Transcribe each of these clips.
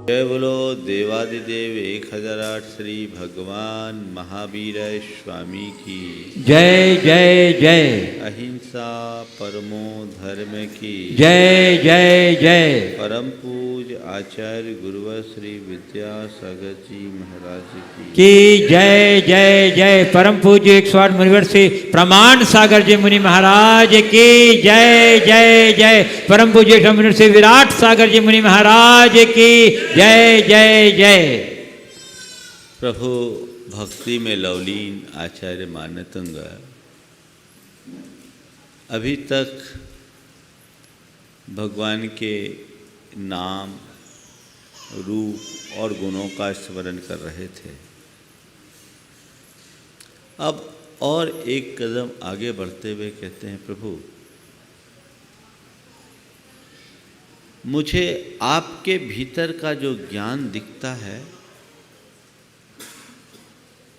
जय बोलो देवादिदेव 1008 श्री भगवान महावीर स्वामी की जय जय जय। अहिंसा परमो धर्म की जय जय जय। परम पूज्य आचार्य गुरुवर श्री विद्यासागर जी महाराज की जय जय जय। परम पूज्य 108 मुनिवर श्री प्रमाण सागर जी मुनि महाराज की जय जय जय। परम पूज्य 108 मुनिवर श्री विराट सागर जी मुनि महाराज की जय जय जय। प्रभु भक्ति में लवलीन आचार्य मानतुंग अभी तक भगवान के नाम रूप और गुणों का स्मरण कर रहे थे। अब और एक कदम आगे बढ़ते हुए कहते हैं, प्रभु मुझे आपके भीतर का जो ज्ञान दिखता है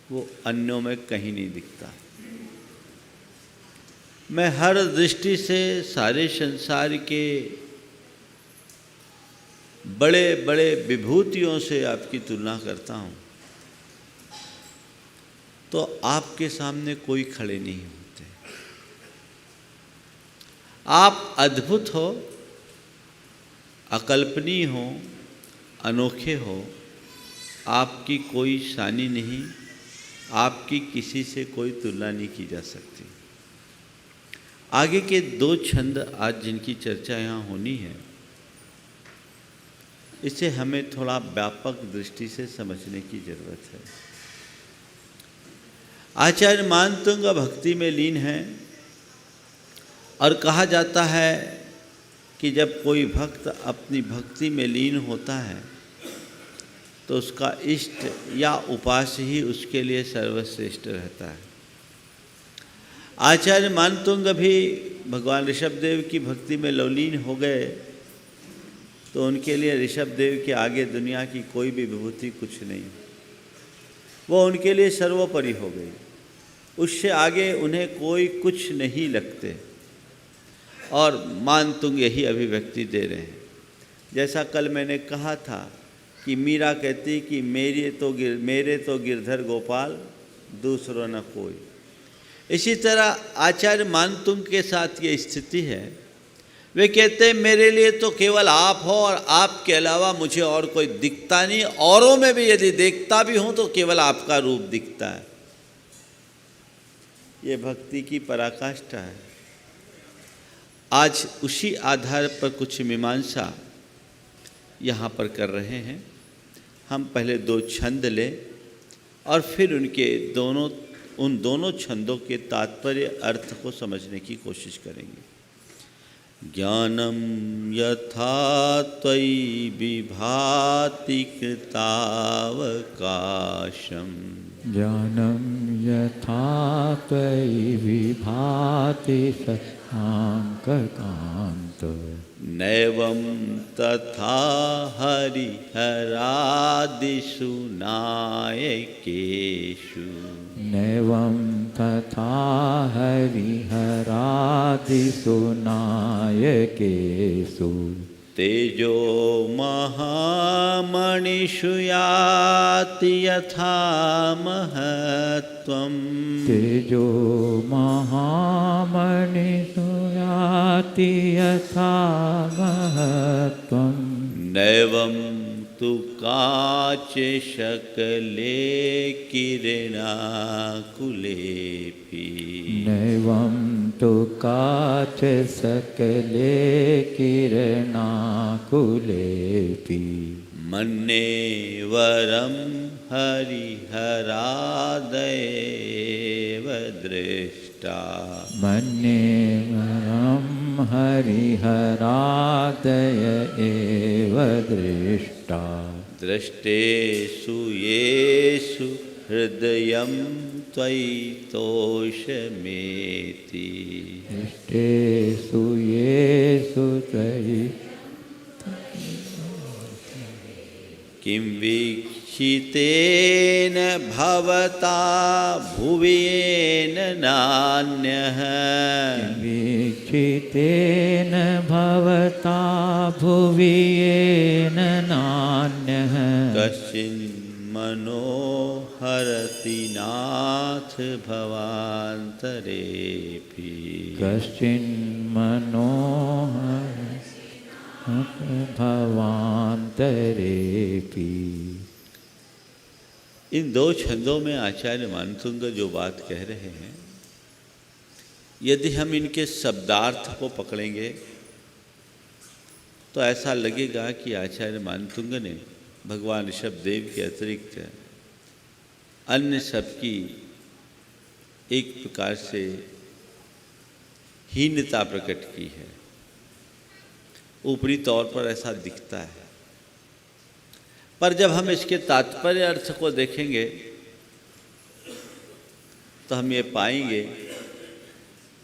वो अन्यों में कहीं नहीं दिखता। मैं हर दृष्टि से सारे संसार के बड़े बड़े विभूतियों से आपकी तुलना करता हूँ तो आपके सामने कोई खड़े नहीं होते। आप अद्भुत हो, अकल्पनीय हो, अनोखे हो। आपकी कोई शानी नहीं, आपकी किसी से कोई तुलना नहीं की जा सकती। आगे के 2 छंद आज जिनकी चर्चा यहाँ होनी है, इसे हमें थोड़ा व्यापक दृष्टि से समझने की जरूरत है। आचार्य मानतुंग भक्ति में लीन है और कहा जाता है कि जब कोई भक्त अपनी भक्ति में लीन होता है तो उसका इष्ट या उपास ही उसके लिए सर्वश्रेष्ठ रहता है। आचार्य मानतुंग भी भगवान ऋषभदेव की भक्ति में लवलीन हो गए तो उनके लिए ऋषभदेव के आगे दुनिया की कोई भी विभूति कुछ नहीं, वो उनके लिए सर्वोपरि हो गई। उससे आगे उन्हें कोई कुछ नहीं लगते और मानतुंग यही अभिव्यक्ति दे रहे हैं। जैसा कल मैंने कहा था कि मीरा कहती कि मेरे तो गिरधर गोपाल दूसरों न कोई। इसी तरह आचार्य मानतुंग के साथ ये स्थिति है। वे कहते हैं मेरे लिए तो केवल आप हो और आपके अलावा मुझे और कोई दिखता नहीं। औरों में भी यदि देखता भी हूँ तो केवल आपका रूप दिखता है। ये भक्ति की पराकाष्ठा है। आज उसी आधार पर कुछ मीमांसा यहाँ पर कर रहे हैं। हम पहले 2 छंद लें और फिर उन दोनों छंदों के तात्पर्य अर्थ को समझने की कोशिश करेंगे। ज्ञानम यथा त्वयि विभाति कृतावकाशम ज्ञानम यथा त्वयि विभाति कांत नैवं तथा हरिहरादिषु नायकेषु नैवं तथा हरिहरादिषु नायकेषु तेजो महामणिषु याति यथा महत्त्वम् तेजो महामणिषु याति यथा महत्त्वम् नैवं तु काचे शकले किरणाकुलेऽपि नैवं तु काच सकले किरणाकुलेऽपि मन्ये वरं हरिहरादेव दृष्टा मन्ये वरं हरिहरादय एव दृष्टा दृष्टेषु येषु हृदयं त्वयि तोषमेति दृष्टेषु येषु त्वयि किं वीक्षितेन भवता भुवि येन नान्यः वीक्षितेन भवता भुवि येन नान्यः कश्चिन्मनोहरति नाथ भवान्तरेऽपि कश्चिन्मनोहरति भवान्तरेऽपि। इन दो छंदों में आचार्य मानतुंग जो बात कह रहे हैं, यदि हम इनके शब्दार्थ को पकड़ेंगे तो ऐसा लगेगा कि आचार्य मानतुंग ने भगवान ऋषभदेव के अतिरिक्त अन्य सबकी एक प्रकार से हीनता प्रकट की है। ऊपरी तौर पर ऐसा दिखता है, पर जब हम इसके तात्पर्य अर्थ को देखेंगे तो हम ये पाएंगे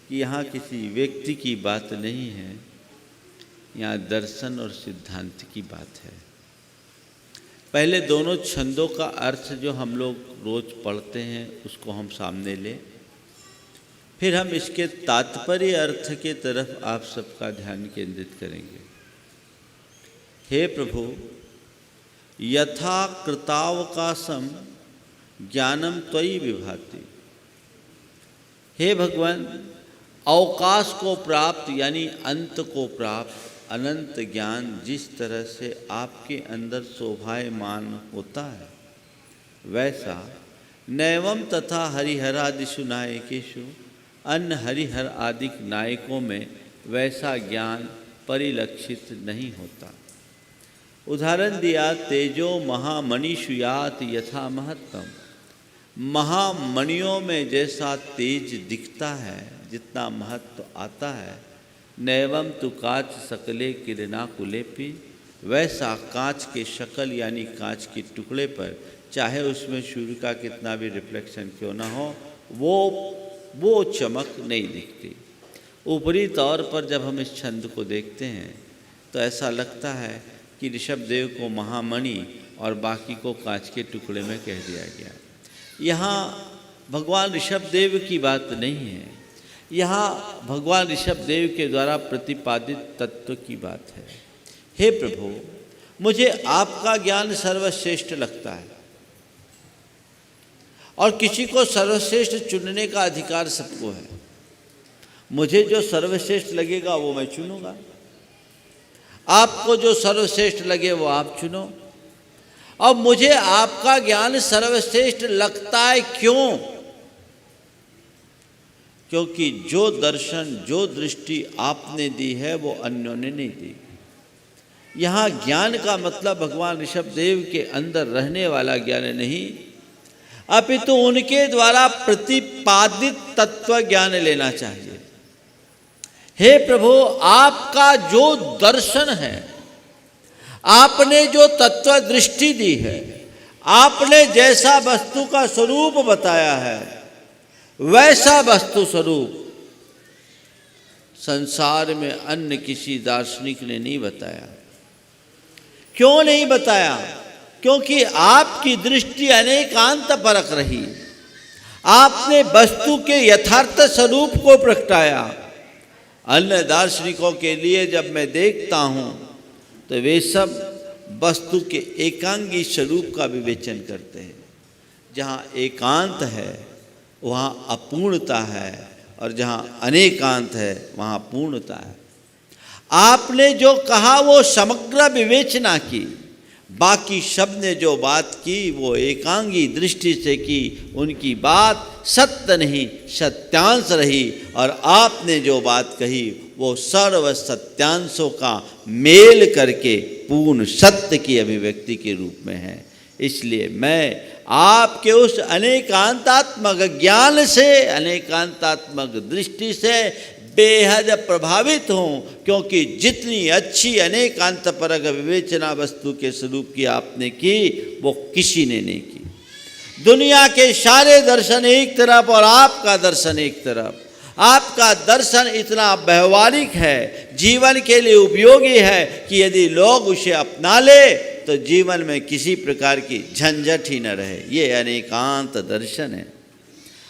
कि यहाँ किसी व्यक्ति की बात नहीं है, यहाँ दर्शन और सिद्धांत की बात है। पहले दोनों छंदों का अर्थ जो हम लोग रोज पढ़ते हैं उसको हम सामने लें, फिर हम इसके तात्पर्य अर्थ के तरफ आप सबका ध्यान केंद्रित करेंगे। हे प्रभु, यथा कृतावकाशम ज्ञानम त्वयि विभाति। हे भगवान, अवकाश को प्राप्त यानी अंत को प्राप्त अनंत ज्ञान जिस तरह से आपके अंदर शोभायमान होता है, वैसा नैवम तथा हरिहरादिषु नायकेषु अन्य हरिहर आदि नायकों में वैसा ज्ञान परिलक्षित नहीं होता। उदाहरण दिया, तेजो महामणिषुयात यथा महत्तम। महामणियों में जैसा तेज दिखता है, जितना महत्व आता है, नैवम तु काच सकले किरणाकुलेपि, वैसा कांच के शकल यानी कांच के टुकड़े पर चाहे उसमें सूर्य का कितना भी रिफ्लेक्शन क्यों ना हो, वो चमक नहीं दिखती। ऊपरी तौर पर जब हम इस छंद को देखते हैं तो ऐसा लगता है कि ऋषभदेव को महामणि और बाकी को कांच के टुकड़े में कह दिया गया। यहाँ भगवान ऋषभदेव की बात नहीं है, यहाँ भगवान ऋषभदेव के द्वारा प्रतिपादित तत्व की बात है। हे प्रभु, मुझे आपका ज्ञान सर्वश्रेष्ठ लगता है और किसी को सर्वश्रेष्ठ चुनने का अधिकार सबको है। मुझे जो सर्वश्रेष्ठ लगेगा वो मैं चुनूंगा, आपको जो सर्वश्रेष्ठ लगे वो आप चुनो। अब मुझे आपका ज्ञान सर्वश्रेष्ठ लगता है, क्यों? क्योंकि जो दर्शन, जो दृष्टि आपने दी है वो अन्यों ने नहीं दी। यहाँ ज्ञान का मतलब भगवान ऋषभदेव के अंदर रहने वाला ज्ञान नहीं, अपितु उनके द्वारा प्रतिपादित तत्व ज्ञान लेना चाहिए। हे प्रभु, आपका जो दर्शन है, आपने जो तत्व दृष्टि दी है, आपने जैसा वस्तु का स्वरूप बताया है, वैसा वस्तु स्वरूप संसार में अन्य किसी दार्शनिक ने नहीं बताया। क्यों नहीं बताया? क्योंकि आपकी दृष्टि अनेकांत परक रही। आपने वस्तु के यथार्थ स्वरूप को प्रगटाया। अन्य दार्शनिकों के लिए जब मैं देखता हूँ तो वे सब वस्तु के एकांगी स्वरूप का विवेचन करते हैं। जहाँ एकांत है वहाँ अपूर्णता है और जहाँ अनेकांत है वहाँ पूर्णता है। आपने जो कहा वो समग्र विवेचना की, बाकी सब ने जो बात की वो एकांगी दृष्टि से की। उनकी बात सत्य नहीं सत्यांश रही और आपने जो बात कही वो सर्व सत्यांशों का मेल करके पूर्ण सत्य की अभिव्यक्ति के रूप में है। इसलिए मैं आपके उस अनेकांतात्मक ज्ञान से, अनेकांतात्मक दृष्टि से बेहद प्रभावित हूँ, क्योंकि जितनी अच्छी अनेकांत परक विवेचना वस्तु के स्वरूप की आपने की वो किसी ने नहीं की। दुनिया के सारे दर्शन एक तरफ और आपका दर्शन एक तरफ। आपका दर्शन इतना व्यवहारिक है, जीवन के लिए उपयोगी है कि यदि लोग उसे अपना ले तो जीवन में किसी प्रकार की झंझट ही न रहे। ये अनेकांत दर्शन है।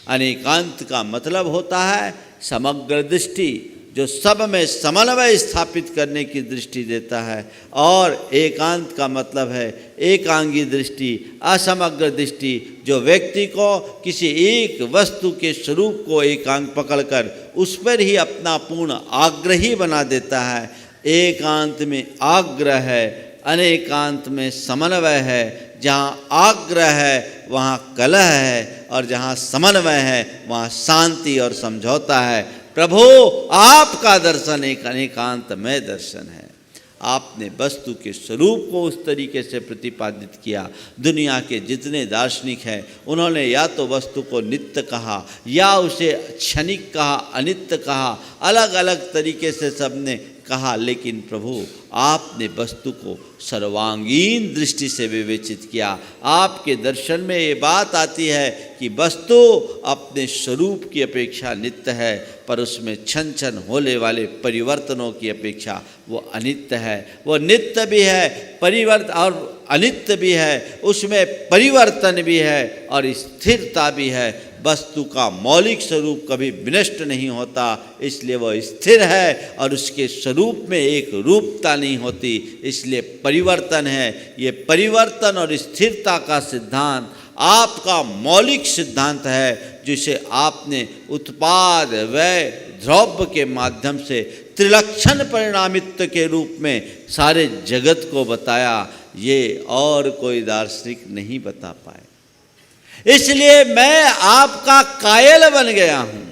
अनेकांत का मतलब होता है समग्र दृष्टि, जो सब में समन्वय स्थापित करने की दृष्टि देता है। और एकांत का मतलब है एकांगी दृष्टि, असमग्र दृष्टि, जो व्यक्ति को किसी एक वस्तु के स्वरूप को एकांक पकड़कर उस पर ही अपना पूर्ण आग्रही बना देता है। एकांत में आग्रह है, अनेकांत में समन्वय है। जहाँ आग्रह है वहाँ कलह है, और जहाँ समन्वय है वहाँ शांति और समझौता है। प्रभु, आपका दर्शन एक अनेकांतमय दर्शन है। आपने वस्तु के स्वरूप को उस तरीके से प्रतिपादित किया। दुनिया के जितने दार्शनिक हैं उन्होंने या तो वस्तु को नित्य कहा या उसे क्षणिक कहा, अनित्य कहा, अलग अलग तरीके से सबने कहा, लेकिन प्रभु आपने वस्तु को सर्वांगीण दृष्टि से विवेचित किया। आपके दर्शन में ये बात आती है कि वस्तु अपने स्वरूप की अपेक्षा नित्य है, पर उसमें क्षण क्षण होने वाले परिवर्तनों की अपेक्षा वो अनित्य है। वो नित्य भी है, परिवर्तन और अनित्य भी है, उसमें परिवर्तन भी है और स्थिरता भी है। वस्तु का मौलिक स्वरूप कभी विनष्ट नहीं होता, इसलिए वह स्थिर है, और उसके स्वरूप में एक रूपता नहीं होती, इसलिए परिवर्तन है। ये परिवर्तन और स्थिरता का सिद्धांत आपका मौलिक सिद्धांत है, जिसे आपने उत्पाद व्यय द्रव्य के माध्यम से त्रिलक्षण परिणामित्व के रूप में सारे जगत को बताया। ये और कोई दार्शनिक नहीं बता पाए। इसलिए मैं आपका कायल बन गया हूं,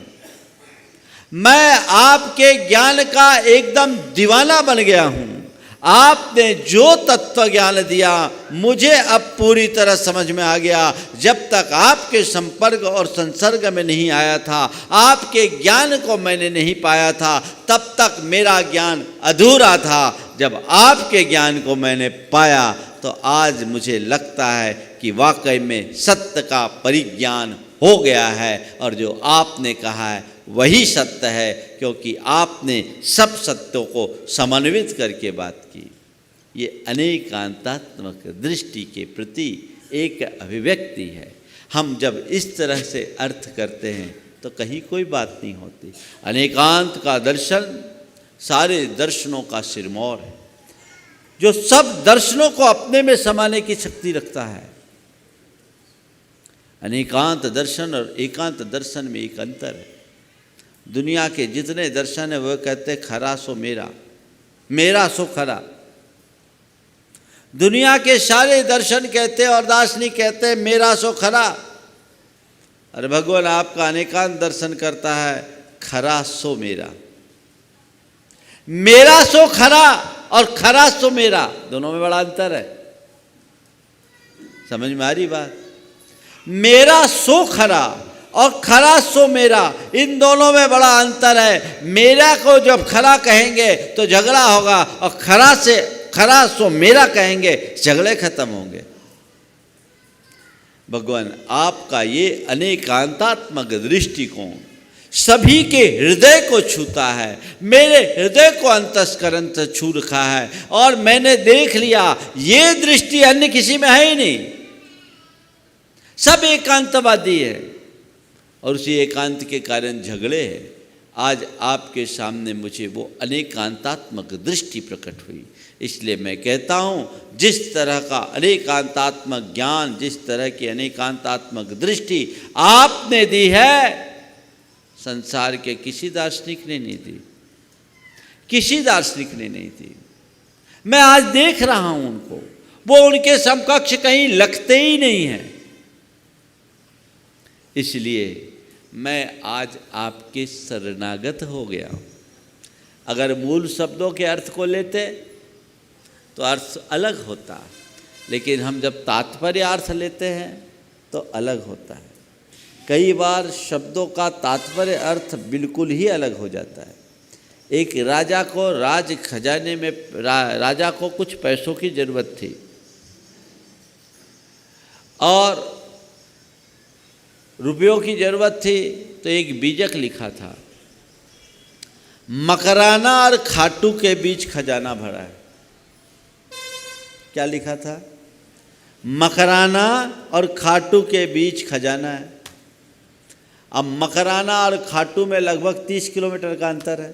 मैं आपके ज्ञान का एकदम दीवाना बन गया हूं। आपने जो तत्व ज्ञान दिया मुझे अब पूरी तरह समझ में आ गया। जब तक आपके संपर्क और संसर्ग में नहीं आया था, आपके ज्ञान को मैंने नहीं पाया था, तब तक मेरा ज्ञान अधूरा था। जब आपके ज्ञान को मैंने पाया तो आज मुझे लगता है कि वाकई में सत्य का परिज्ञान हो गया है, और जो आपने कहा है वही सत्य है, क्योंकि आपने सब सत्यों को समन्वित करके बात की। ये अनेकांतात्मक दृष्टि के प्रति एक अभिव्यक्ति है। हम जब इस तरह से अर्थ करते हैं तो कहीं कोई बात नहीं होती। अनेकांत का दर्शन सारे दर्शनों का सिरमौर है, जो सब दर्शनों को अपने में समाने की शक्ति रखता है। अनेकांत दर्शन और एकांत दर्शन में एक अंतर है। दुनिया के जितने दर्शन है वह कहते हैं खरा सो मेरा, मेरा सो खरा। दुनिया के सारे दर्शन कहते हैं और दार्शनिक कहते हैं मेरा सो खरा। अरे भगवान आपका अनेकांत दर्शन करता है खरा सो मेरा, मेरा सो खरा और खरा सो मेरा, दोनों में बड़ा अंतर है। समझ में आ रही बात? मेरा सो खरा और खरा सो मेरा, इन दोनों में बड़ा अंतर है। मेरा को जब खरा कहेंगे तो झगड़ा होगा, और खरा से खरा सो मेरा कहेंगे झगड़े खत्म होंगे। भगवान आपका ये अनेकांतात्मक दृष्टिकोण सभी के हृदय को छूता है। मेरे हृदय को अंतस्करण से छू रखा है, और मैंने देख लिया ये दृष्टि अन्य किसी में है ही नहीं। सब एकांतवादी है, और उसी एकांत के कारण झगड़े हैं। आज आपके सामने मुझे वो अनेकांतात्मक दृष्टि प्रकट हुई, इसलिए मैं कहता हूँ जिस तरह का अनेकांतात्मक ज्ञान, जिस तरह की अनेकांतात्मक दृष्टि आपने दी है, संसार के किसी दार्शनिक ने नहीं दी, किसी दार्शनिक ने नहीं दी। मैं आज देख रहा हूँ उनको, वो उनके समकक्ष कहीं लगते ही नहीं हैं। इसलिए मैं आज आपके शरणागत हो गया हूँ। अगर मूल शब्दों के अर्थ को लेते तो अर्थ अलग होता, लेकिन हम जब तात्पर्य अर्थ लेते हैं तो अलग होता है। कई बार शब्दों का तात्पर्य अर्थ बिल्कुल ही अलग हो जाता है। एक राजा को राज खजाने में राजा को कुछ पैसों की जरूरत थी, और रुपयों की जरूरत थी, तो एक बीजक लिखा था, मकराना और खाटू के बीच खजाना भरा है। क्या लिखा था? मकराना और खाटू के बीच खजाना है। अब मकराना और खाटू में लगभग 30 किलोमीटर का अंतर है।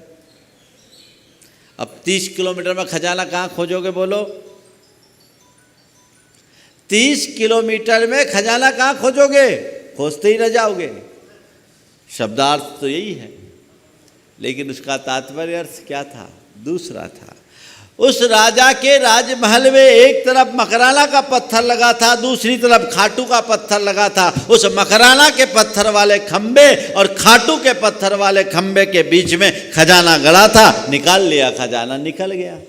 अब 30 किलोमीटर में खजाना कहाँ खोजोगे बोलो? 30 किलोमीटर में खजाना कहाँ खोजोगे? खोजते ही रह जाओगे। शब्दार्थ तो यही है, लेकिन उसका तात्पर्य अर्थ क्या था? दूसरा था। उस राजा के राजमहल में एक तरफ मकराना का पत्थर लगा था, दूसरी तरफ खाटू का पत्थर लगा था। उस मकराना के पत्थर वाले खंबे और खाटू के पत्थर वाले खंबे के बीच में खजाना गड़ा था। निकाल लिया खजाना, निकल गया।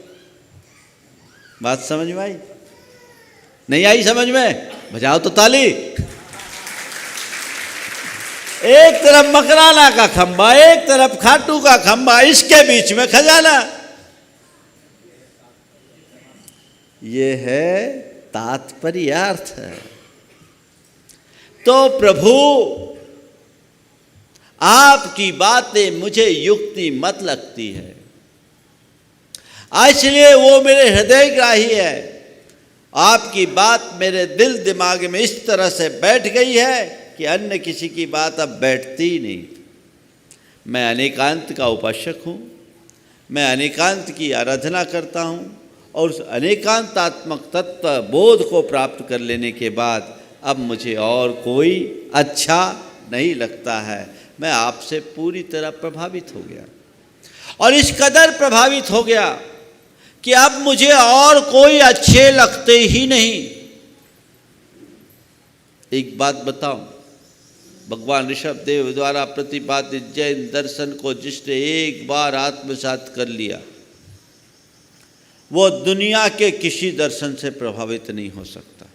बात समझ में आई? नहीं आई समझ में? बजाओ तो ताली। एक तरफ मकराना का खंबा, एक तरफ खाटू का खंबा, इसके बीच में खजाना। ये है तात्पर्यार्थ। तो प्रभु आपकी बातें मुझे युक्ति मत लगती है, इसलिए वो मेरे हृदय ग्राही है। आपकी बात मेरे दिल दिमाग में इस तरह से बैठ गई है कि अन्य किसी की बात अब बैठती ही नहीं। मैं अनेकांत का उपासक हूँ, मैं अनेकांत की आराधना करता हूँ, और उस अनेकांतात्मक तत्व बोध को प्राप्त कर लेने के बाद अब मुझे और कोई अच्छा नहीं लगता है। मैं आपसे पूरी तरह प्रभावित हो गया, और इस कदर प्रभावित हो गया कि अब मुझे और कोई अच्छे लगते ही नहीं। एक बात बताऊं, भगवान ऋषभ देव द्वारा प्रतिपादित जैन दर्शन को जिसने एक बार आत्मसात कर लिया, वो दुनिया के किसी दर्शन से प्रभावित नहीं हो सकता,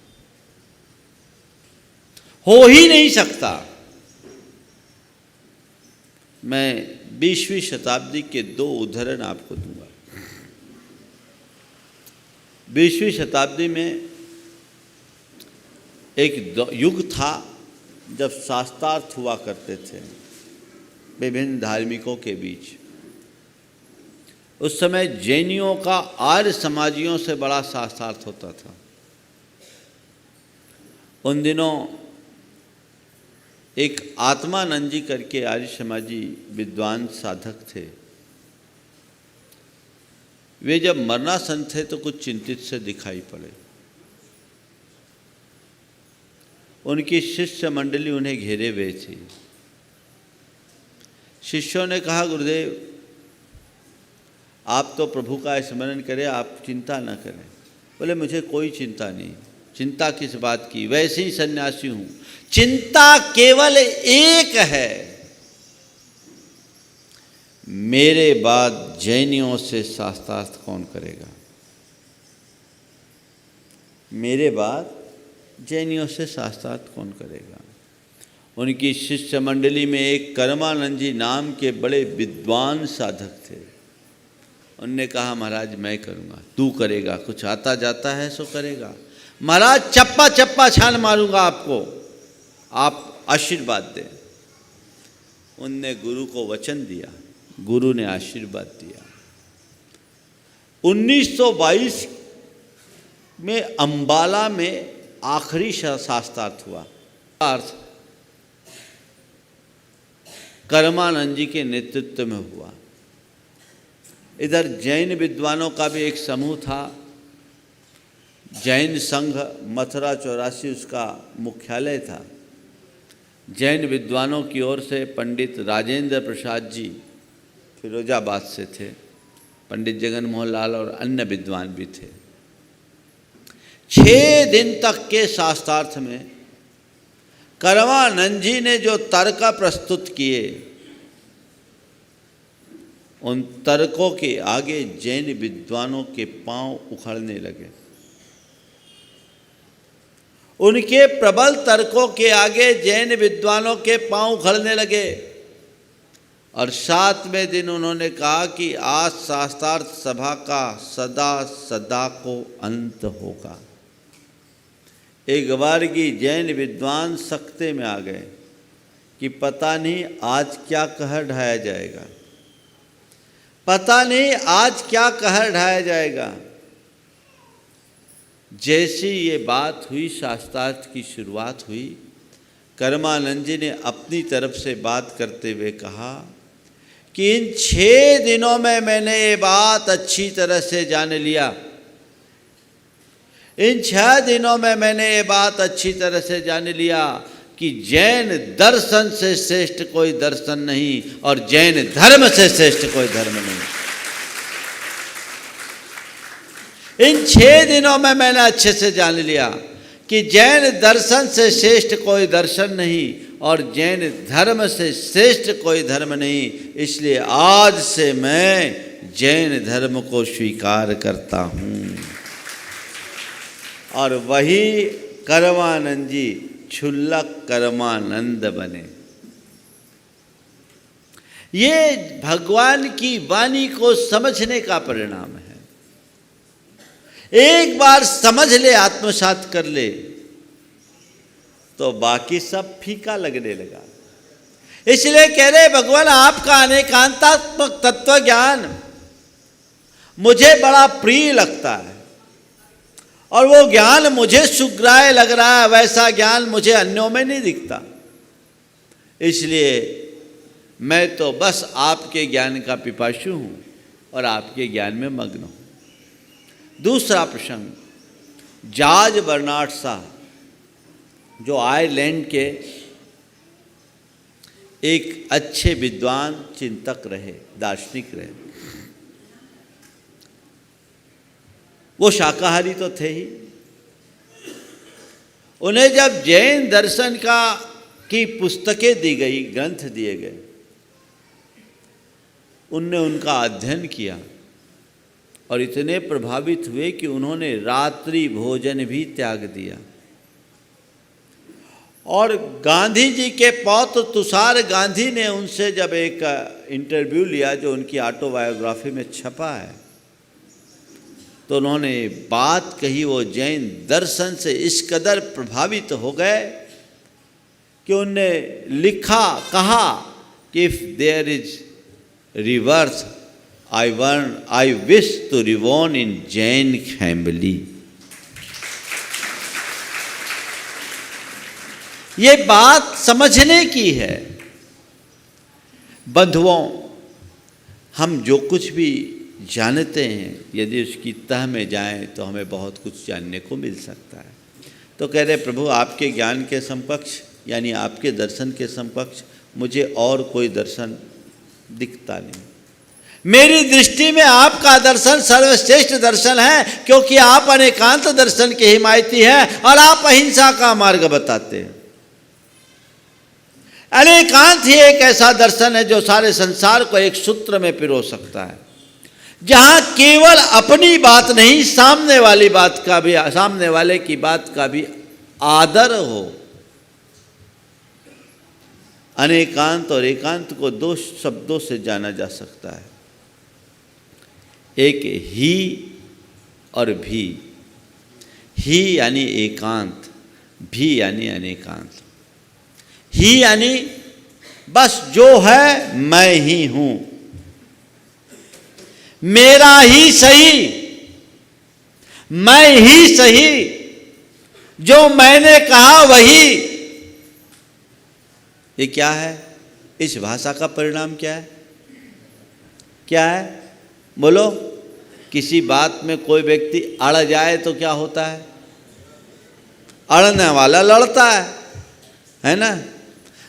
हो ही नहीं सकता। मैं 20वीं शताब्दी के 2 उदाहरण आपको दूंगा। 20वीं शताब्दी में एक युग था जब शास्त्रार्थ हुआ करते थे विभिन्न धार्मिकों के बीच। उस समय जैनियों का आर्य समाजियों से बड़ा शास्त्रार्थ होता था। उन दिनों एक आत्मानंद जी करके आर्य समाजी विद्वान साधक थे। वे जब मरणासन थे तो कुछ चिंतित से दिखाई पड़े। उनकी शिष्य मंडली उन्हें घेरे हुए थी। शिष्यों ने कहा, गुरुदेव आप तो प्रभु का स्मरण करें, आप चिंता न करें। बोले, मुझे कोई चिंता नहीं। चिंता किस बात की? वैसे ही सन्यासी हूँ। चिंता केवल एक है, मेरे बाद जैनियों से शास्त्रार्थ कौन करेगा? मेरे बाद जैनियों से शास्त्रार्थ कौन करेगा? उनकी शिष्य मंडली में एक कर्मानंद जी नाम के बड़े विद्वान साधक थे। उनने कहा, महाराज मैं करूँगा। तू करेगा? कुछ आता जाता है सो करेगा। महाराज चप्पा चप्पा छान मारूंगा आपको, आप आशीर्वाद दें। उनने गुरु को वचन दिया, गुरु ने आशीर्वाद दिया। 1922 में अंबाला में आखिरी शास्त्रार्थ हुआ। अर्थ कर्मानंद जी के नेतृत्व में हुआ। इधर जैन विद्वानों का भी एक समूह था। जैन संघ मथुरा 84 उसका मुख्यालय था। जैन विद्वानों की ओर से पंडित राजेंद्र प्रसाद जी फिरोजाबाद से थे, पंडित जगन मोहन लाल और अन्य विद्वान भी थे। 6 दिन तक के शास्त्रार्थ में कर्मानंद जी ने जो तर्क प्रस्तुत किए, उन तर्कों के आगे जैन विद्वानों के पांव उखड़ने लगे। उनके प्रबल तर्कों के आगे जैन विद्वानों के पांव उखड़ने लगे। और 7वें दिन उन्होंने कहा कि आज शास्त्रार्थ सभा का सदा सदा को अंत होगा। एक बार की जैन विद्वान सख्ते में आ गए कि पता नहीं आज क्या कहर ढाया जाएगा, पता नहीं आज क्या कहर ढाया जाएगा। जैसी ये बात हुई, शास्त्रार्थ की शुरुआत हुई, कर्मानंद जी ने अपनी तरफ से बात करते हुए कहा कि इन 6 दिनों में मैंने ये बात अच्छी तरह से जान लिया, इन 6 दिनों में मैंने ये बात अच्छी तरह से जान लिया कि जैन दर्शन से श्रेष्ठ कोई दर्शन नहीं और जैन धर्म से श्रेष्ठ कोई धर्म नहीं। इन 6 दिनों में मैंने अच्छे से जान लिया कि जैन दर्शन से श्रेष्ठ कोई दर्शन नहीं और जैन धर्म से श्रेष्ठ कोई धर्म नहीं, इसलिए आज से मैं जैन धर्म को स्वीकार करता हूँ। और वही कर्मानंद जी क्षुल्लक कर्मानंद बने। ये भगवान की वाणी को समझने का परिणाम है। एक बार समझ ले, आत्मसात कर ले, तो बाकी सब फीका लगने लगा। इसलिए कह रहे भगवान, आपका अनेकांतात्मक तत्व ज्ञान मुझे बड़ा प्रिय लगता है और वो ज्ञान मुझे सुग्राह्य लग रहा है, वैसा ज्ञान मुझे अन्यों में नहीं दिखता। इसलिए मैं तो बस आपके ज्ञान का पिपासु हूँ और आपके ज्ञान में मग्न हूँ। दूसरा प्रसंग, जॉर्ज बर्नार्ड शॉ जो आयरलैंड के एक अच्छे विद्वान चिंतक रहे, दार्शनिक रहे। वो शाकाहारी तो थे ही। उन्हें जब जैन दर्शन की पुस्तकें दी गई, ग्रंथ दिए गए, उनने उनका अध्ययन किया और इतने प्रभावित हुए कि उन्होंने रात्रि भोजन भी त्याग दिया। और गांधी जी के पौत्र तुषार गांधी ने उनसे जब एक इंटरव्यू लिया जो उनकी ऑटोबायोग्राफी में छपा है, तो उन्होंने बात कही, वो जैन दर्शन से इस कदर प्रभावित हो गए कि उनने कहा कि if there is reverse I wish to reborn in Jain family। ये बात समझने की है। बंधुओं, हम जो कुछ भी जानते हैं, यदि उसकी तह में जाएं तो हमें बहुत कुछ जानने को मिल सकता है। तो कह रहे प्रभु, आपके ज्ञान के समकक्ष यानी आपके दर्शन के समकक्ष मुझे और कोई दर्शन दिखता नहीं। मेरी दृष्टि में आपका दर्शन सर्वश्रेष्ठ दर्शन है, क्योंकि आप अनेकांत दर्शन के हिमायती हैं और आप अहिंसा का मार्ग बताते हैं। अनेकांत ही एक ऐसा दर्शन है जो सारे संसार को एक सूत्र में पिरो सकता है, जहां केवल अपनी बात नहीं, सामने वाले की बात का भी आदर हो। अनेकांत और एकांत को 2 शब्दों से जाना जा सकता है, एक ही और भी। ही यानी एकांत, भी यानी अनेकांत। ही यानी बस जो है मैं ही हूं, मेरा ही सही, मैं ही सही, जो मैंने कहा वही। ये क्या है? इस भाषा का परिणाम क्या है? क्या है? बोलो। किसी बात में कोई व्यक्ति अड़ जाए तो क्या होता है? अड़ने वाला लड़ता है ना?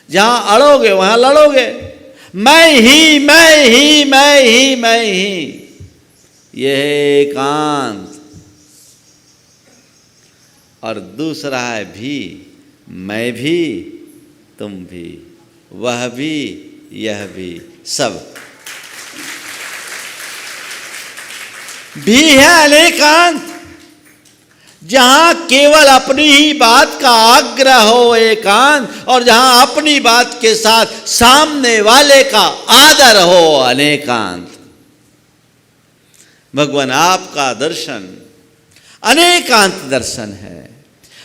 जहां अड़ोगे वहां लड़ोगे। मैं ही, मैं ही, मैं ही, मैं ही, यह एकांत। और दूसरा है भी, मैं भी, तुम भी, वह भी, यह भी, सब भी है अनेकांत। जहां केवल अपनी ही बात का आग्रह हो एकांत, और जहां अपनी बात के साथ सामने वाले का आदर हो अनेकांत। भगवान आपका दर्शन अनेकांत दर्शन है,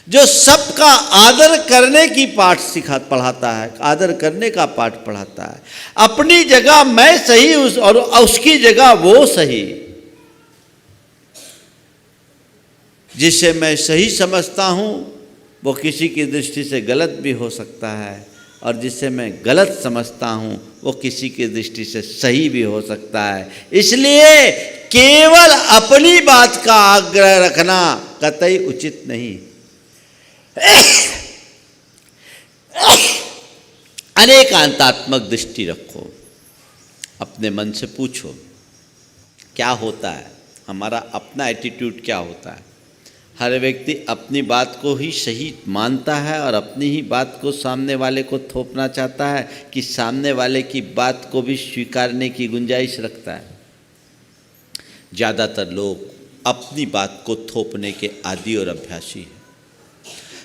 जो सबका आदर करने की पाठ पढ़ाता है, आदर करने का पाठ पढ़ाता है। अपनी जगह मैं सही, और उसकी जगह वो सही। जिसे मैं सही समझता हूँ वो किसी की दृष्टि से गलत भी हो सकता है, और जिसे मैं गलत समझता हूँ वो किसी की दृष्टि से सही भी हो सकता है। इसलिए केवल अपनी बात का आग्रह रखना कतई उचित नहीं। अनेकांतात्मक दृष्टि रखो, अपने मन से पूछो क्या होता है, हमारा अपना एटीट्यूड क्या होता है। हर व्यक्ति अपनी बात को ही सही मानता है और अपनी ही बात को सामने वाले को थोपना चाहता है कि सामने वाले की बात को भी स्वीकारने की गुंजाइश रखता है। ज़्यादातर लोग अपनी बात को थोपने के आदी और अभ्यासी हैं।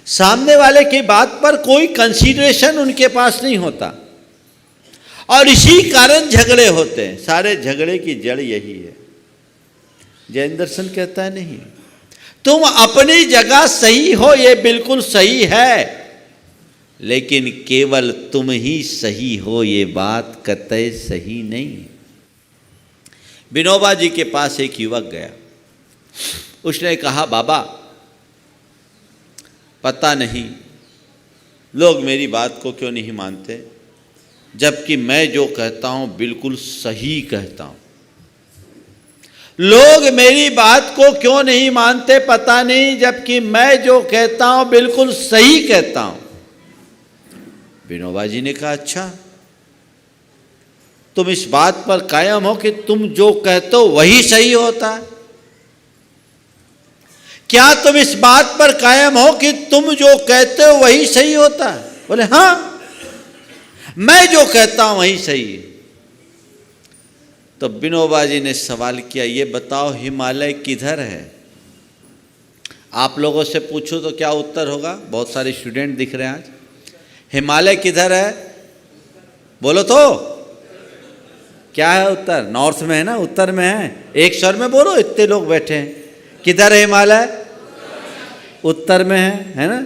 सामने वाले की बात पर कोई कंसीडरेशन उनके पास नहीं होता और इसी कारण झगड़े होते हैं। सारे झगड़े की जड़ यही है। जैन दर्शन कहता है नहीं, तुम अपनी जगह सही हो, ये बिल्कुल सही है, लेकिन केवल तुम ही सही हो ये बात कतई सही नहीं है। विनोबा जी के पास एक युवक गया। उसने कहा, बाबा पता नहीं लोग मेरी बात को क्यों नहीं मानते, जबकि मैं जो कहता हूं बिल्कुल सही कहता हूं। लोग मेरी बात को क्यों नहीं मानते पता नहीं, जबकि मैं जो कहता हूं बिल्कुल सही कहता हूं। विनोबा जी ने कहा, अच्छा तुम इस बात पर कायम हो कि तुम जो कहते हो वही सही होता है? क्या तुम इस बात पर कायम हो कि तुम जो कहते हो वही सही होता है? बोले हाँ, मैं जो कहता हूं वही सही है। तो विनोबा जी ने सवाल किया, ये बताओ हिमालय किधर है? आप लोगों से पूछो तो क्या उत्तर होगा? बहुत सारे स्टूडेंट दिख रहे हैं आज। हिमालय किधर है बोलो तो क्या है उत्तर? नॉर्थ में है ना, उत्तर में है। एक स्वर में बोलो, इतने लोग बैठे हैं। किधर है हिमालय? उत्तर में है ना?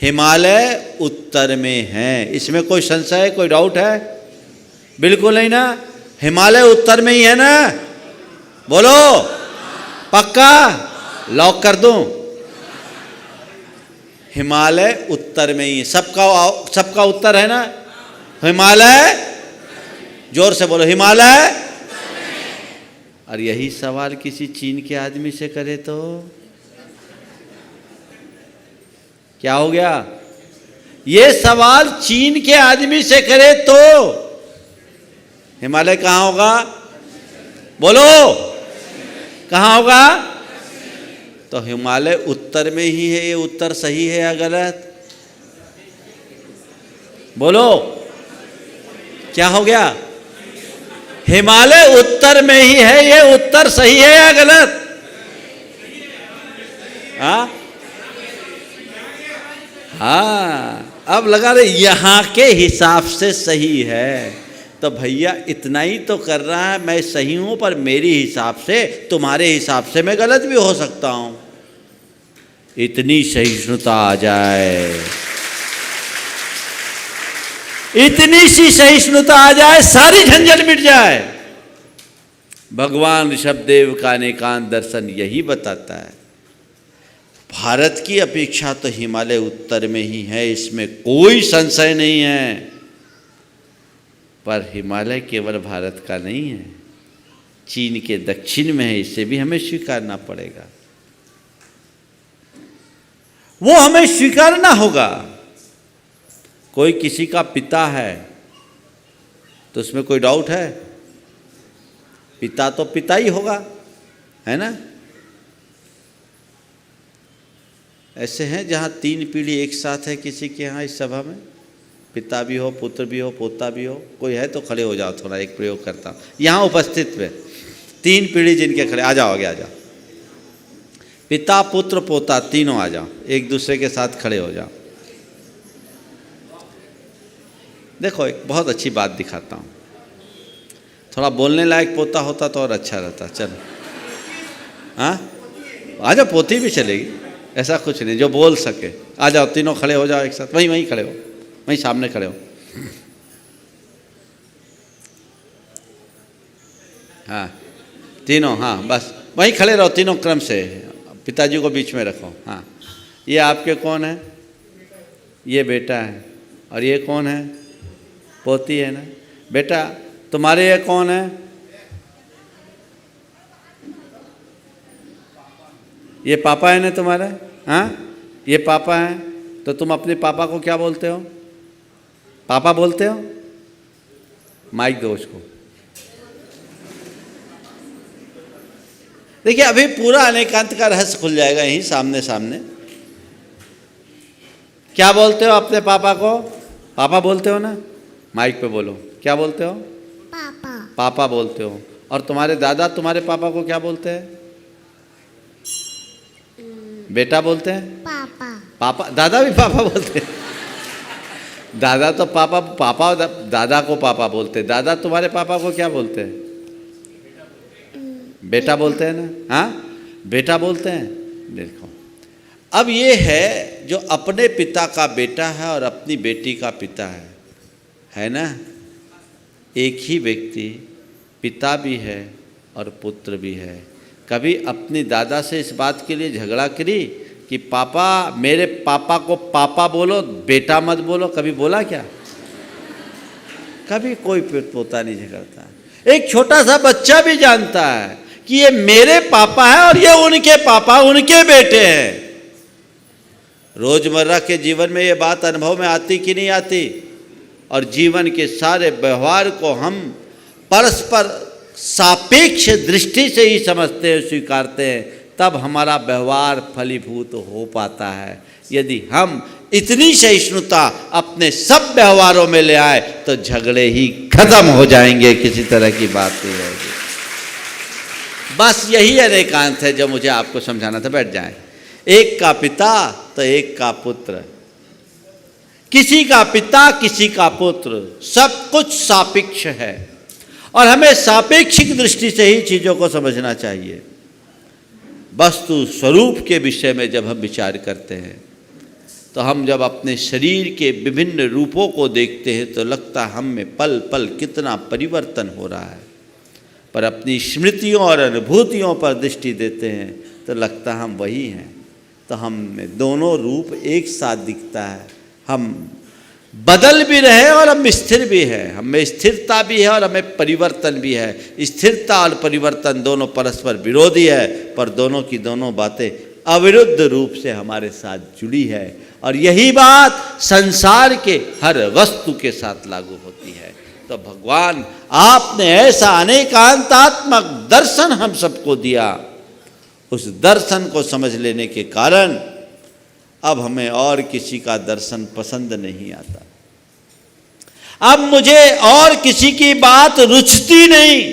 हिमालय उत्तर में है, इसमें कोई संशय, कोई डाउट है? बिल्कुल नहीं ना। हिमालय उत्तर में ही है ना? बोलो पक्का? लॉक कर दूं? हिमालय उत्तर में ही है। सबका उत्तर है ना? हिमालय, जोर से बोलो हिमालय। और यही सवाल किसी चीन के आदमी से करे तो क्या हो गया? ये सवाल चीन के आदमी से करे तो हिमालय कहाँ होगा? बोलो कहाँ होगा? तो हिमालय उत्तर में ही है। ये उत्तर सही है या गलत? बोलो क्या हो गया? हिमालय उत्तर में ही है, ये उत्तर सही है या गलत? हाँ, अब लगा रहे यहाँ के हिसाब से सही है। तो भैया इतना ही तो कर रहा है, मैं सही हूं पर मेरे हिसाब से, तुम्हारे हिसाब से मैं गलत भी हो सकता हूं। इतनी सहिष्णुता आ जाए, इतनी सी सहिष्णुता आ जाए, सारी झंझट मिट जाए। भगवान ऋषभदेव का अनेकांत दर्शन यही बताता है। भारत की अपेक्षा तो हिमालय उत्तर में ही है, इसमें कोई संशय नहीं है। पर हिमालय केवल भारत का नहीं है, चीन के दक्षिण में है, इसे भी हमें स्वीकारना पड़ेगा। वो हमें स्वीकारना होगा। कोई किसी का पिता है तो उसमें कोई डाउट है? पिता तो पिता ही होगा, है ना? ऐसे हैं जहाँ 3 पीढ़ी एक साथ है किसी के यहाँ इस सभा में, पिता भी हो, पुत्र भी हो, पोता भी हो। कोई है तो खड़े हो जाओ, थोड़ा एक प्रयोग करता हूँ यहाँ उपस्थित में। 3 पीढ़ी जिनके खड़े, आ जाओ आगे आ जाओ। पिता पुत्र पोता तीनों आ जाओ, एक दूसरे के साथ खड़े हो जाओ। देखो एक बहुत अच्छी बात दिखाता हूँ। थोड़ा बोलने लायक पोता होता तो और अच्छा रहता। चलो हाँ, आ जाओ, पोती भी चलेगी, ऐसा कुछ नहीं, जो बोल सके। आ जाओ, तीनों खड़े हो जाओ एक साथ। वहीं खड़े हो, वहीं सामने खड़े हो। हाँ तीनों, हाँ बस वहीं खड़े रहो, तीनों क्रम से। पिताजी को बीच में रखो। हाँ, ये आपके कौन है? ये बेटा है। और ये कौन है? पोती है ना। बेटा तुम्हारे ये कौन है? ये पापा है ना तुम्हारे? हाँ, ये पापा है। तो तुम अपने पापा को क्या बोलते हो? पापा बोलते हो? माइक दो उसको। देखिए अभी पूरा अनेकांत का रहस्य खुल जाएगा यहीं सामने सामने। क्या बोलते हो अपने पापा को? पापा बोलते हो ना? माइक पे बोलो, क्या बोलते हो? पापा। पापा बोलते हो। और तुम्हारे दादा तुम्हारे पापा को क्या बोलते हैं? बेटा बोलते हैं? पापा। पापा, दादा भी पापा बोलते हैं। दादा तो पापा, पापा दादा को पापा बोलते हैं। दादा तुम्हारे पापा को क्या बोलते हैं? बेटा बोलते हैं ना? हाँ, बेटा बोलते हैं। देखो अब ये है जो अपने पिता का बेटा है और अपनी बेटी का पिता है ना? एक ही व्यक्ति पिता भी है और पुत्र भी है। कभी अपनी दादा से इस बात के लिए झगड़ा करी कि पापा, मेरे पापा को पापा बोलो, बेटा मत बोलो? कभी बोला क्या? कभी कोई पोता नहीं झगड़ता। एक छोटा सा बच्चा भी जानता है कि ये मेरे पापा है और ये उनके पापा, उनके बेटे हैं। रोजमर्रा के जीवन में ये बात अनुभव में आती कि नहीं आती? और जीवन के सारे व्यवहार को हम परस्पर सापेक्ष दृष्टि से ही समझते हैं, स्वीकारते हैं, तब हमारा व्यवहार फलीभूत हो पाता है। यदि हम इतनी सहिष्णुता अपने सब व्यवहारों में ले आए तो झगड़े ही खत्म हो जाएंगे, किसी तरह की बात नहीं रहेगी। बस यही अनेकांत है जो मुझे आपको समझाना था। बैठ जाएं। एक का पिता तो एक का पुत्र, किसी का पिता किसी का पुत्र, सब कुछ सापेक्ष है और हमें सापेक्षिक दृष्टि से ही चीज़ों को समझना चाहिए। वस्तु स्वरूप के विषय में जब हम विचार करते हैं तो हम जब अपने शरीर के विभिन्न रूपों को देखते हैं तो लगता है हम में पल पल कितना परिवर्तन हो रहा है, पर अपनी स्मृतियों और अनुभूतियों पर दृष्टि देते हैं तो लगता हम वही हैं। तो हम में दोनों रूप एक साथ दिखता है। हम बदल भी रहे और हम स्थिर भी है, हमें स्थिरता भी है और हमें परिवर्तन भी है। स्थिरता और परिवर्तन दोनों परस्पर विरोधी है, पर दोनों की दोनों बातें अविरुद्ध रूप से हमारे साथ जुड़ी है। और यही बात संसार के हर वस्तु के साथ लागू होती है। तो भगवान आपने ऐसा अनेकांतात्मक दर्शन हम सबको दिया, उस दर्शन को समझ लेने के कारण अब हमें और किसी का दर्शन पसंद नहीं आता। अब मुझे और किसी की बात रुचती नहीं।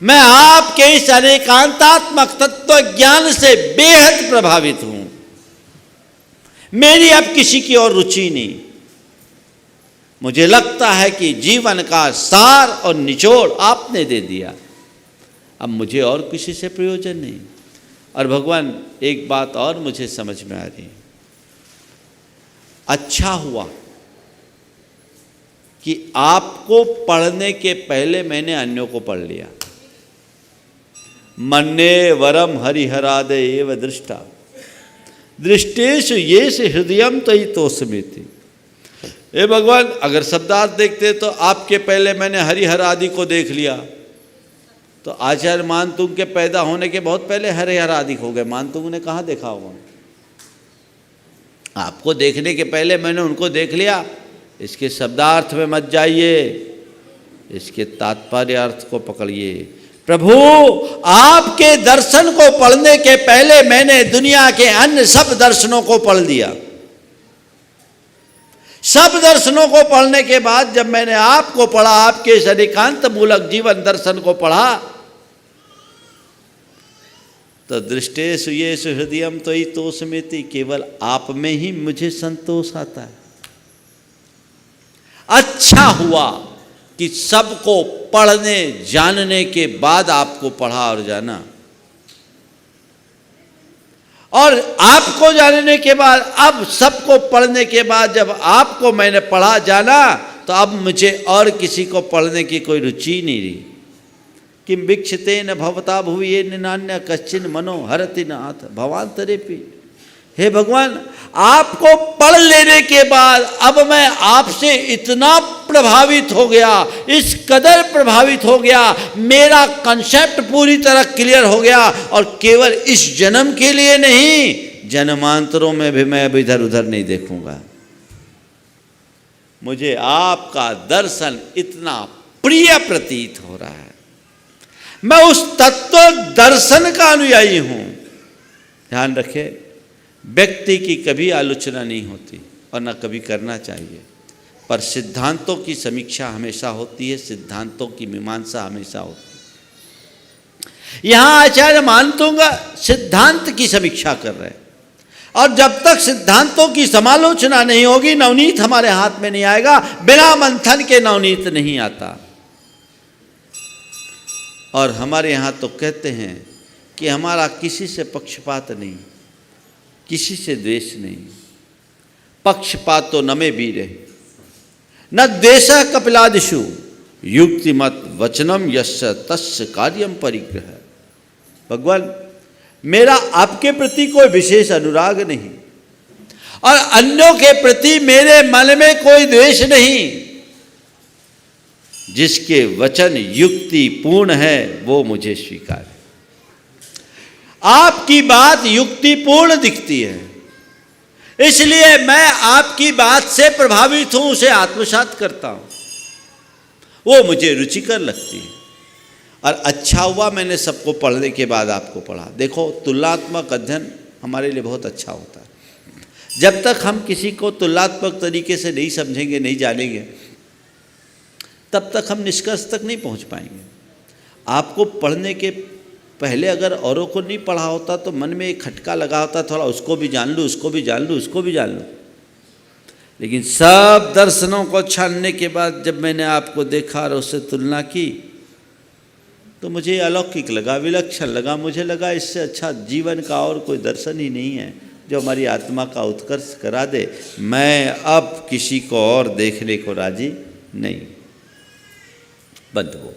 मैं आपके इस अनेकांतात्मक तत्व ज्ञान से बेहद प्रभावित हूं। मेरी अब किसी की और रुचि नहीं। मुझे लगता है कि जीवन का सार और निचोड़ आपने दे दिया, अब मुझे और किसी से प्रयोजन नहीं। और भगवान एक बात और मुझे समझ में आ रही है, अच्छा हुआ कि आपको पढ़ने के पहले मैंने अन्यों को पढ़ लिया। मन्ये वरम हरिहरादे एव दृष्टा दृष्टेश ये से हृदयम तयि तोषमिति। ए भगवान, अगर शब्दार्थ देखते तो आपके पहले मैंने हरिहर आदि को देख लिया, तो आचार्य मानतुंग के पैदा होने के बहुत पहले हरिहर आदि हो गए। मानतुंग ने कहाँ देखा होगा? आपको देखने के पहले मैंने उनको देख लिया। इसके शब्दार्थ में मत जाइए, इसके तात्पर्य अर्थ को पकड़िए। प्रभु, आपके दर्शन को पढ़ने के पहले मैंने दुनिया के अन्य सब दर्शनों को पढ़ लिया। सब दर्शनों को पढ़ने के बाद जब मैंने आपको पढ़ा, आपके इस अनेकांत मूलक जीवन दर्शन को पढ़ा, तो दृष्टेषु येषु हृदयम त्वयि तोषमिति, केवल आप में ही मुझे संतोष आता है। अच्छा हुआ कि सबको पढ़ने जानने के बाद आपको पढ़ा और जाना, और आपको जानने के बाद, अब सबको पढ़ने के बाद जब आपको मैंने पढ़ा जाना, तो अब मुझे और किसी को पढ़ने की कोई रुचि नहीं रही। किम वीक्षते न भवता भुवि ये नान्य कश्चिन मनो हरति नाथ भवांतरेपि। हे भगवान, आपको पढ़ लेने के बाद अब मैं आपसे इतना प्रभावित हो गया, इस कदर प्रभावित हो गया, मेरा कंसेप्ट पूरी तरह क्लियर हो गया, और केवल इस जन्म के लिए नहीं, जन्मांतरों में भी मैं अब इधर उधर नहीं देखूंगा। मुझे आपका दर्शन इतना प्रिय प्रतीत हो रहा है, मैं उस तत्व दर्शन का अनुयायी हूं। ध्यान रखें, व्यक्ति की कभी आलोचना नहीं होती और न कभी करना चाहिए, पर सिद्धांतों की समीक्षा हमेशा होती है, सिद्धांतों की मीमांसा हमेशा होती है। यहां आचार्य मानतोंगा सिद्धांत की समीक्षा कर रहे हैं, और जब तक सिद्धांतों की समालोचना नहीं होगी, नवनीत हमारे हाथ में नहीं आएगा। बिना मंथन के नवनीत नहीं आता। और हमारे यहाँ तो कहते हैं कि हमारा किसी से पक्षपात नहीं, किसी से द्वेष नहीं। पक्षपात तो न में वीरे न द्वेष कपिलादिषु युक्तिमत वचनम यस्य तस्य कार्यम परिग्रह। भगवान, मेरा आपके प्रति कोई विशेष अनुराग नहीं, और अन्यों के प्रति मेरे मन में कोई द्वेष नहीं। जिसके वचन युक्ति पूर्ण है वो मुझे स्वीकार है। आपकी बात युक्तिपूर्ण दिखती है, इसलिए मैं आपकी बात से प्रभावित हूं, उसे आत्मसात करता हूं, वो मुझे रुचिकर लगती है। और अच्छा हुआ मैंने सबको पढ़ने के बाद आपको पढ़ा। देखो, तुलनात्मक अध्ययन हमारे लिए बहुत अच्छा होता है। जब तक हम किसी को तुलनात्मक तरीके से नहीं समझेंगे, नहीं जानेंगे, तब तक हम निष्कर्ष तक नहीं पहुंच पाएंगे। आपको पढ़ने के पहले अगर औरों को नहीं पढ़ा होता तो मन में एक खटका लगा होता, थोड़ा उसको भी जान लूँ, उसको भी जान लूँ, उसको भी जान लूँ। लेकिन सब दर्शनों को छानने के बाद जब मैंने आपको देखा और उससे तुलना की, तो मुझे अलौकिक लगा, विलक्षण लगा। मुझे लगा इससे अच्छा जीवन का और कोई दर्शन ही नहीं है जो हमारी आत्मा का उत्कर्ष करा दे। मैं अब किसी को और देखने को राजी नहीं। बंधुओं,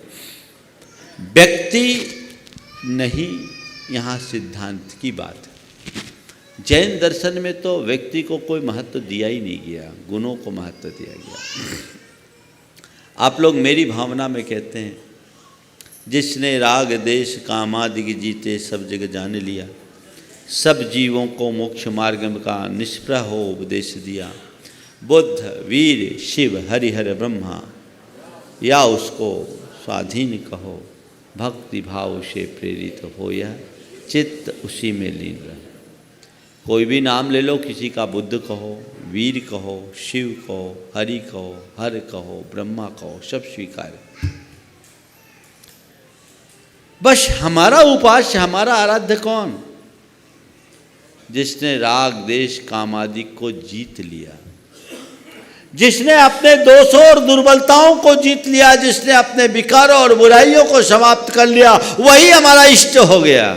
व्यक्ति नहीं, यहाँ सिद्धांत की बात है। जैन दर्शन में तो व्यक्ति को कोई महत्व दिया ही नहीं गया, गुणों को महत्व दिया गया। आप लोग मेरी भावना में कहते हैं, जिसने राग देश कामादि जीते सब जग जान लिया, सब जीवों को मोक्ष मार्ग का निष्प्रह हो उपदेश दिया। बुद्ध, वीर, शिव, हरिहर, ब्रह्मा, या उसको स्वाधीन कहो, भक्ति भाव से प्रेरित हो, यह चित्त उसी में लीन रहे। कोई भी नाम ले लो, किसी का बुद्ध कहो, वीर कहो, शिव कहो, हरि कहो, हर कहो, ब्रह्मा कहो, सब स्वीकार। बस हमारा उपास्य, हमारा आराध्य कौन? जिसने राग देश काम आदि को जीत लिया, जिसने अपने दोषों और दुर्बलताओं को जीत लिया, जिसने अपने विकारों और बुराइयों को समाप्त कर लिया, वही हमारा इष्ट हो गया।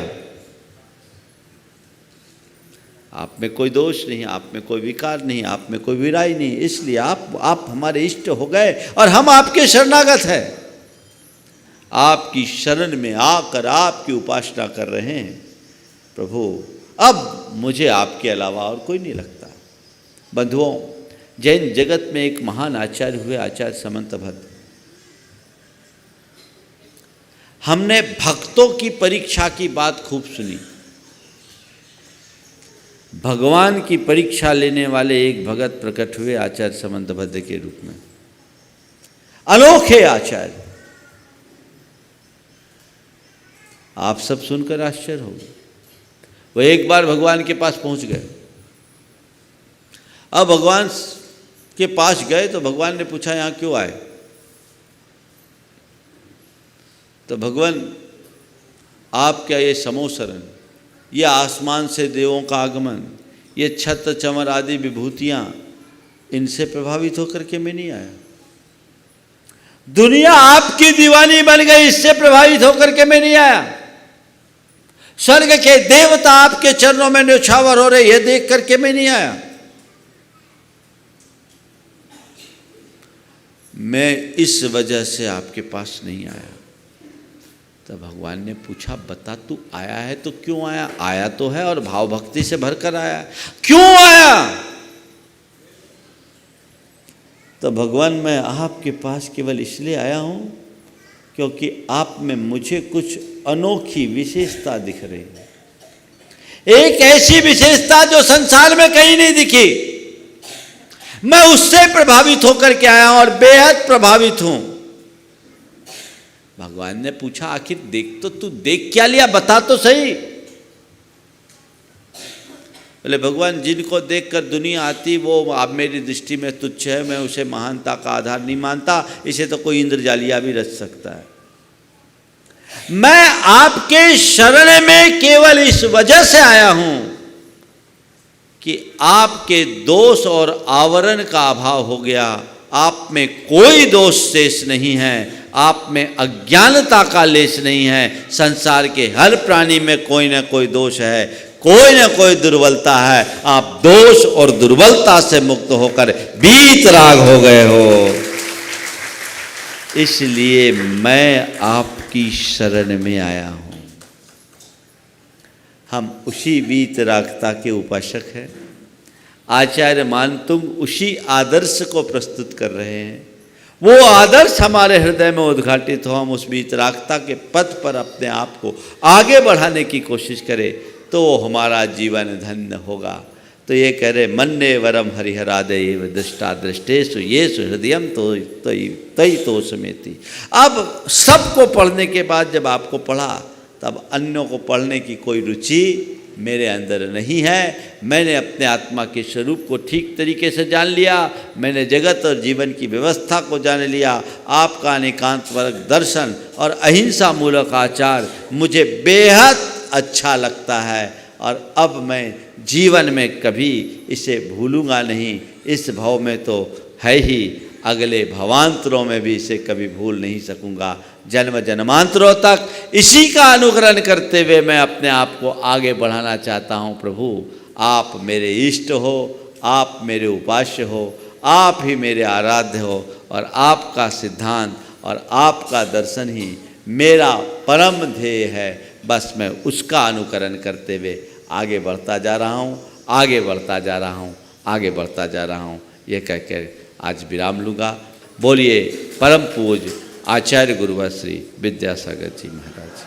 आप में कोई दोष नहीं, आप में कोई विकार नहीं, आप में कोई बुराई नहीं, इसलिए आप हमारे इष्ट हो गए और हम आपके शरणागत हैं। आपकी शरण में आकर आपकी उपासना कर रहे हैं। प्रभु, अब मुझे आपके अलावा और कोई नहीं लगता। बंधुओं, जैन जगत में एक महान आचार्य हुए, आचार्य समंतभद्र। हमने भक्तों की परीक्षा की बात खूब सुनी। भगवान की परीक्षा लेने वाले एक भगत प्रकट हुए आचार्य समंतभद्र के रूप में। अनोखे आचार्य, आप सब सुनकर आश्चर्य हो गए। वो एक बार भगवान के पास पहुंच गए। अब भगवान के पास गए तो भगवान ने पूछा, यहाँ क्यों आए? तो भगवान, आप क्या ये समोसरण, ये आसमान से देवों का आगमन, ये छत्र चमर आदि विभूतियां, इनसे प्रभावित होकर के मैं नहीं आया। दुनिया आपकी दीवानी बन गई, इससे प्रभावित होकर के मैं नहीं आया। स्वर्ग के देवता आपके चरणों में न्यौछावर हो रहे, यह देख करके मैं नहीं आया। मैं इस वजह से आपके पास नहीं आया। तो भगवान ने पूछा, बता तू आया है तो क्यों आया? आया तो है और भाव भक्ति से भरकर आया, क्यों आया? तो भगवान, मैं आपके पास केवल इसलिए आया हूँ क्योंकि आप में मुझे कुछ अनोखी विशेषता दिख रही है, एक ऐसी विशेषता जो संसार में कहीं नहीं दिखी। मैं उससे प्रभावित होकर के आया हूं और बेहद प्रभावित हूं। भगवान ने पूछा, आखिर देख तो तू देख क्या लिया, बता तो सही। बोले, भगवान जिनको देखकर दुनिया आती वो आप मेरी दृष्टि में तुच्छ है, मैं उसे महानता का आधार नहीं मानता, इसे तो कोई इंद्रजालिया भी रच सकता है। मैं आपके शरण में केवल इस वजह से आया हूं कि आपके दोष और आवरण का अभाव हो गया, आप में कोई दोष शेष नहीं है, आप में अज्ञानता का लेश नहीं है। संसार के हर प्राणी में कोई ना कोई दोष है, कोई ना कोई दुर्बलता है। आप दोष और दुर्बलता से मुक्त होकर वीतराग हो गए हो, इसलिए मैं आपकी शरण में आया हूं। हम उसी वीतरागता के उपासक हैं। आचार्य मानतुंग उसी आदर्श को प्रस्तुत कर रहे हैं। वो आदर्श हमारे हृदय में उद्घाटित हो, हम उस वीतरागता के पथ पर अपने आप को आगे बढ़ाने की कोशिश करें तो हमारा जीवन धन्य होगा। तो ये कह रहे, मन्ने वरम हरिहरादेव दृष्टा दृष्टेषु येषु हृदयम तो तई तो समेति। अब सबको पढ़ने के बाद जब आपको पढ़ा, तब अन्यों को पढ़ने की कोई रुचि मेरे अंदर नहीं है। मैंने अपने आत्मा के स्वरूप को ठीक तरीके से जान लिया, मैंने जगत और जीवन की व्यवस्था को जान लिया। आपका अनेकांत वर्ग दर्शन और अहिंसा मूलक आचार मुझे बेहद अच्छा लगता है और अब मैं जीवन में कभी इसे भूलूंगा नहीं। इस भाव में तो है ही, अगले भवांतरों में भी इसे कभी भूल नहीं सकूंगा। जन्म जन्मांतरों तक इसी का अनुकरण करते हुए मैं अपने आप को आगे बढ़ाना चाहता हूँ। प्रभु, आप मेरे इष्ट हो, आप मेरे उपास्य हो, आप ही मेरे आराध्य हो और आपका सिद्धांत और आपका दर्शन ही मेरा परम ध्येय है। बस मैं उसका अनुकरण करते हुए आगे बढ़ता जा रहा हूँ, आगे बढ़ता जा रहा हूँ, आगे बढ़ता जा रहा हूँ। ये कहकर आज विराम लूँगा। बोलिए परम पूज्य आचार्य गुरुवर श्री विद्यासागर जी महाराज।